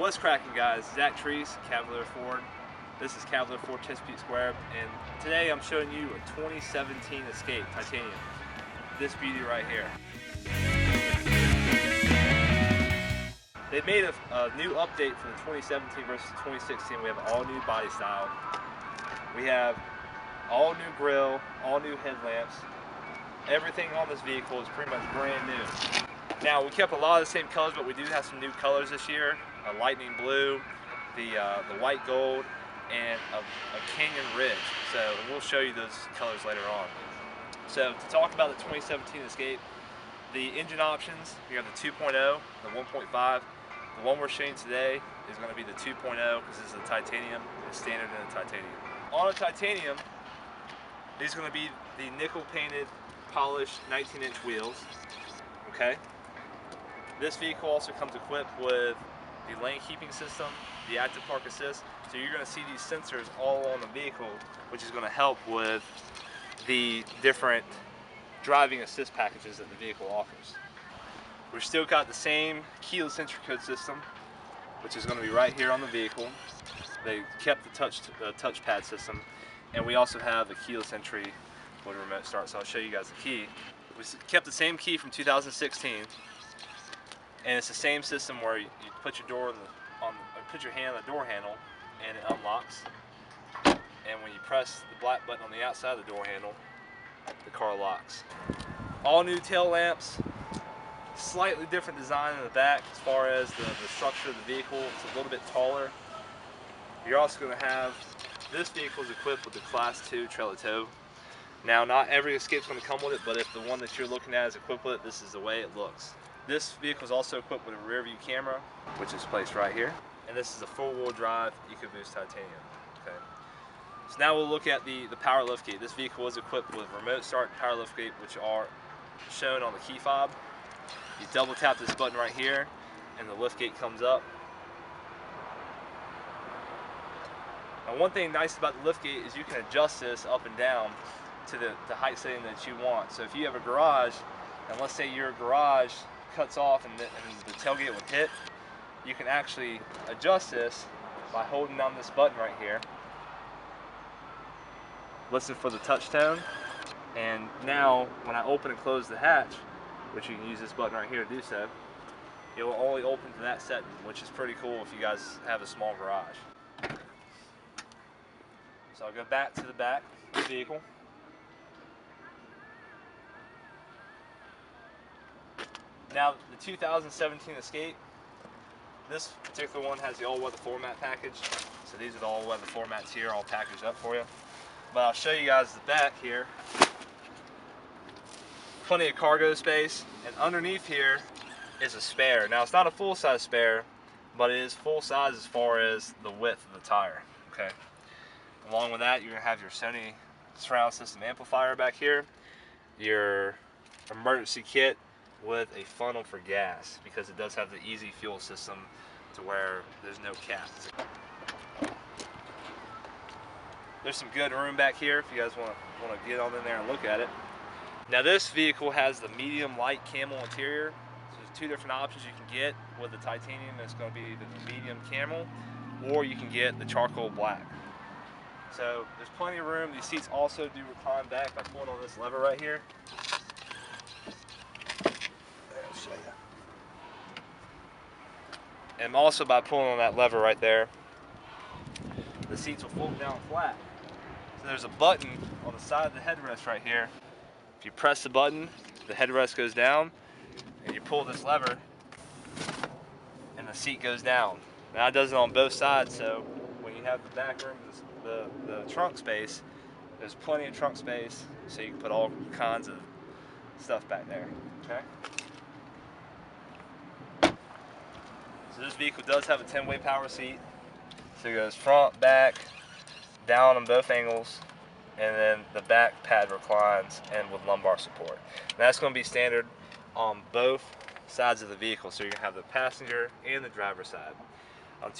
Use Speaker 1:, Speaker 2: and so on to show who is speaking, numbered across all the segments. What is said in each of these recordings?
Speaker 1: What's cracking, guys? Zack Treece, Cavalier Ford. This is Cavalier Ford Chesapeake Square, and today I'm showing you a 2017 Escape Titanium. This beauty right here. They made a new update for the 2017 versus 2016. We have all new body style. We have all new grille, all new headlamps. Everything on this vehicle is pretty much brand new. Now, we kept a lot of the same colors, but we do have some new colors this year. A lightning blue, the white gold, and a canyon ridge. So we'll show you those colors later on. So to talk about the 2017 Escape, the engine options, we have the 2.0, the 1.5. The one we're showing today is going to be the 2.0 because this is a titanium. It's standard in a titanium. On a titanium, these are going to be the nickel painted, polished 19-inch wheels. Okay. This vehicle also comes equipped with the lane keeping system, the active park assist. So you're going to see these sensors all on the vehicle, which is going to help with the different driving assist packages that the vehicle offers. We've still got the same keyless entry code system, which is going to be right here on the vehicle. They kept the touchpad system, and we also have a keyless entry with a remote start. So I'll show you guys the key. We kept the same key from 2016, and it's the same system where you put your door put your hand on the door handle, and it unlocks. And when you press the black button on the outside of the door handle, the car locks. All new tail lamps. Slightly different design in the back as far as the structure of the vehicle. It's a little bit taller. You're also going to have, this vehicle is equipped with the Class 2 trailer tow. Now, not every Escape is going to come with it, but if the one that you're looking at is equipped with it, this is the way it looks. This vehicle is also equipped with a rear view camera, which is placed right here. And this is a four-wheel drive EcoBoost titanium. Okay. So now we'll look at the power liftgate. This vehicle is equipped with remote start power liftgate, which are shown on the key fob. You double tap this button right here, and the liftgate comes up. Now, one thing nice about the liftgate is you can adjust this up and down to the height setting that you want. So if you have a garage, and let's say your garage cuts off and the tailgate would hit, you can actually adjust this by holding down this button right here. Listen for the touch tone, and now when I open and close the hatch, which you can use this button right here to do so, it will only open to that setting, which is pretty cool if you guys have a small garage. So I'll go back to the back of the vehicle. Now, the 2017 Escape, this particular one has the all-weather floor mat package. So these are the all-weather floor mats here, all packaged up for you. But I'll show you guys the back here. Plenty of cargo space, and underneath here is a spare. Now, it's not a full-size spare, but it is full-size as far as the width of the tire. Okay. Along with that, you're gonna have your Sony surround system amplifier back here, your emergency kit with a funnel for gas, because it does have the easy fuel system to where there's no cap. There's some good room back here if you guys want to get on in there and look at it. Now, this vehicle has the medium light camel interior. So there's two different options you can get with the titanium. It's going to be the medium camel, or you can get the charcoal black. So there's plenty of room. These seats also do recline back by pulling on this lever right here. I'll show you. And also by pulling on that lever right there, the seats will fold down flat. So there's a button on the side of the headrest right here. If you press the button, the headrest goes down, and you pull this lever, and the seat goes down. Now it does it on both sides, so when you have the back room, the trunk space, there's plenty of trunk space, so you can put all kinds of stuff back there. Okay. So this vehicle does have a 10-way power seat. So it goes front, back, down on both angles, and then the back pad reclines and with lumbar support. And that's going to be standard on both sides of the vehicle. So you're going to have the passenger and the driver's side. On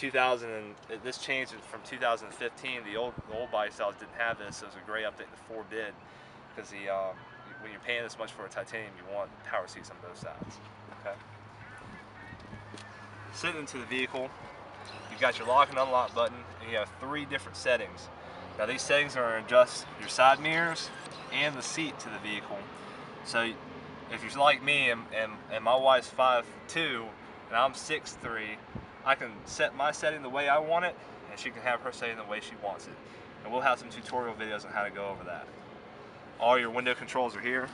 Speaker 1: this changed from 2015. The old body styles didn't have this. So it was a great update the Ford did, because when you're paying this much for a titanium, you want power seats on both sides. Okay. Sitting into the vehicle, You've got your lock and unlock button, and you have 3 different settings. Now these settings are to adjust your side mirrors and the seat to the vehicle. So if you're like me and my wife's 5'2", and I'm 6'3", I can set my setting the way I want it, and she can have her setting the way she wants it. And we'll have some tutorial videos on how to go over that. All your window controls are here.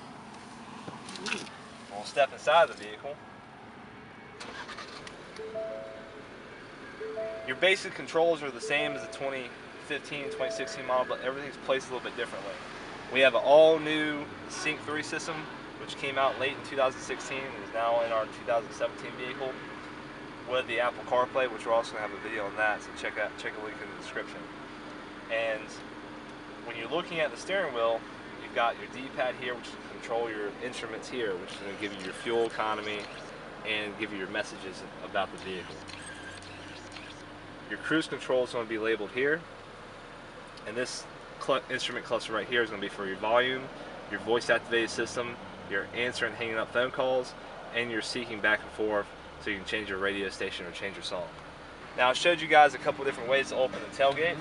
Speaker 1: We'll step inside the vehicle. Your basic controls are the same as the 2015, 2016 model, but everything's placed a little bit differently. We have an all-new Sync 3 system, which came out late in 2016 and is now in our 2017 vehicle with the Apple CarPlay, which we're also going to have a video on that, so check a link in the description. And when you're looking at the steering wheel, you've got your D-pad here, which will control your instruments here, which is going to give you your fuel economy and give you your messages about the vehicle. Your cruise control is going to be labeled here, and this instrument cluster right here is going to be for your volume, your voice activated system, your answering and hanging up phone calls, and your seeking back and forth so you can change your radio station or change your song. Now I showed you guys a couple different ways to open the tailgate.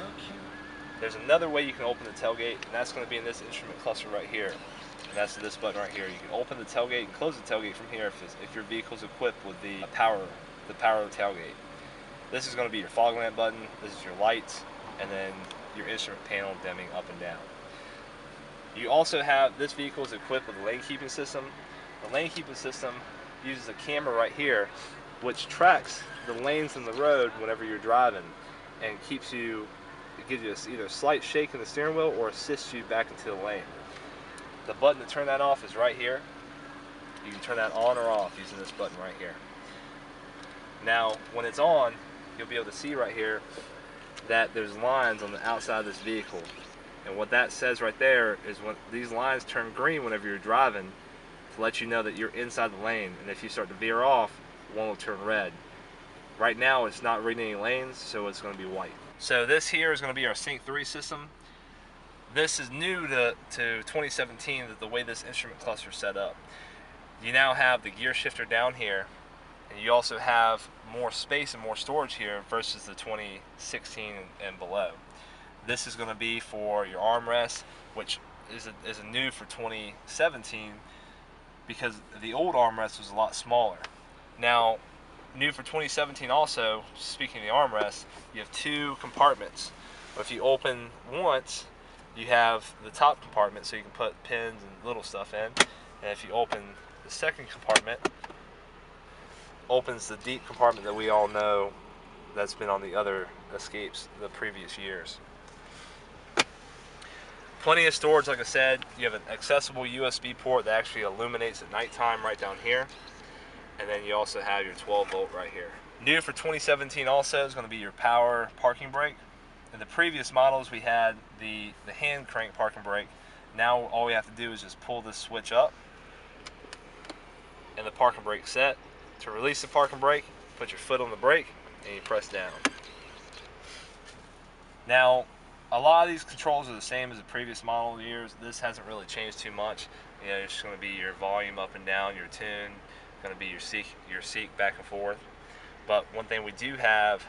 Speaker 1: There's another way you can open the tailgate, and that's going to be in this instrument cluster right here. And that's this button right here. You can open the tailgate and close the tailgate from here if your vehicle's equipped with the power of the tailgate. This is going to be your fog lamp button, this is your lights, and then your instrument panel dimming up and down. You also have, this vehicle is equipped with a lane keeping system. The lane keeping system uses a camera right here, which tracks the lanes in the road whenever you're driving, and gives you either a slight shake in the steering wheel or assists you back into the lane. The button to turn that off is right here. You can turn that on or off using this button right here. Now, when it's on, you'll be able to see right here that there's lines on the outside of this vehicle. And what that says right there is when these lines turn green whenever you're driving, to let you know that you're inside the lane. And if you start to veer off, one will turn red. Right now it's not reading any lanes, so it's going to be white. So this here is going to be our Sync 3 system. This is new to 2017, the way this instrument cluster is set up. You now have the gear shifter down here, and you also have more space and more storage here versus the 2016 and below. This is going to be for your armrest, which is a new for 2017 because the old armrest was a lot smaller. Now, new for 2017 also, speaking of the armrest, you have 2 compartments. If you open once, you have the top compartment so you can put pins and little stuff in. And if you open the second compartment, opens the deep compartment that we all know that's been on the other Escapes the previous years. Plenty of storage, like I said. You have an accessible USB port that actually illuminates at nighttime right down here. And then you also have your 12-volt right here. New for 2017 also is going to be your power parking brake. In the previous models we had the hand crank parking brake. Now all we have to do is just pull this switch up and the parking brake set. To release the parking brake, put your foot on the brake and you press down. Now, a lot of these controls are the same as the previous model years. This hasn't really changed too much. You know, it's going to be your volume up and down, your tune, going to be your seek back and forth. But one thing we do have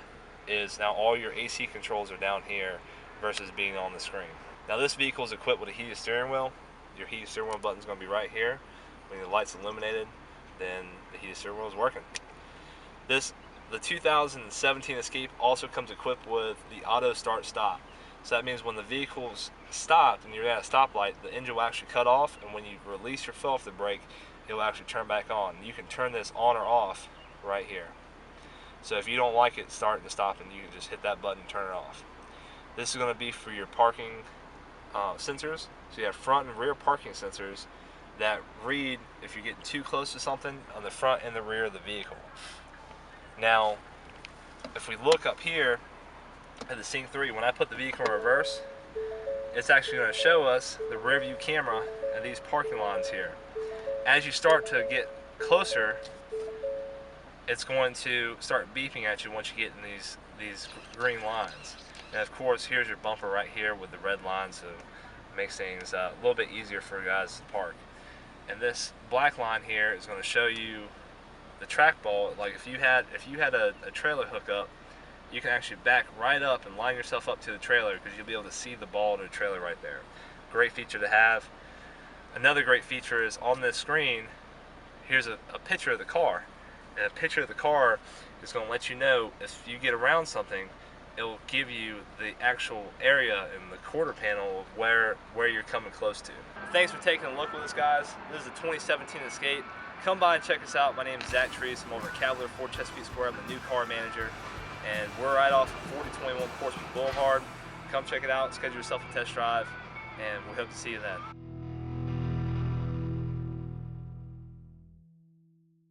Speaker 1: is now all your AC controls are down here versus being on the screen. Now this vehicle is equipped with a heated steering wheel. Your heated steering wheel button is going to be right here. When the light's illuminated, then the heated steering wheel is working. The 2017 Escape also comes equipped with the auto start stop. So that means when the vehicle's stopped and you're at a stoplight, the engine will actually cut off, and when you release your foot off the brake, it will actually turn back on. You can turn this on or off right here. So if you don't like it starting to stop, and you can just hit that button and turn it off. This is going to be for your parking sensors. So you have front and rear parking sensors that read if you're getting too close to something on the front and the rear of the vehicle. Now, if we look up here at the Sync 3, when I put the vehicle in reverse, it's actually going to show us the rear view camera and these parking lines here. As you start to get closer, it's going to start beeping at you once you get in these green lines. And of course, here's your bumper right here with the red line, so it makes things a little bit easier for you guys to park. And this black line here is going to show you the trackball. Like if you had a trailer hookup, you can actually back right up and line yourself up to the trailer because you'll be able to see the ball to the trailer right there. Great feature to have. Another great feature is on this screen, here's a picture of the car. And a picture of the car is going to let you know if you get around something, it will give you the actual area in the quarter panel of where you're coming close to. Thanks for taking a look with us, guys. This is the 2017 Escape. Come by and check us out. My name is Zack Treece. I'm over at Cavalier Ford Chesapeake Square. I'm the new car manager. And we're right off of 4021 Portsmouth Boulevard. Come check it out, schedule yourself a test drive, and we hope to see you then.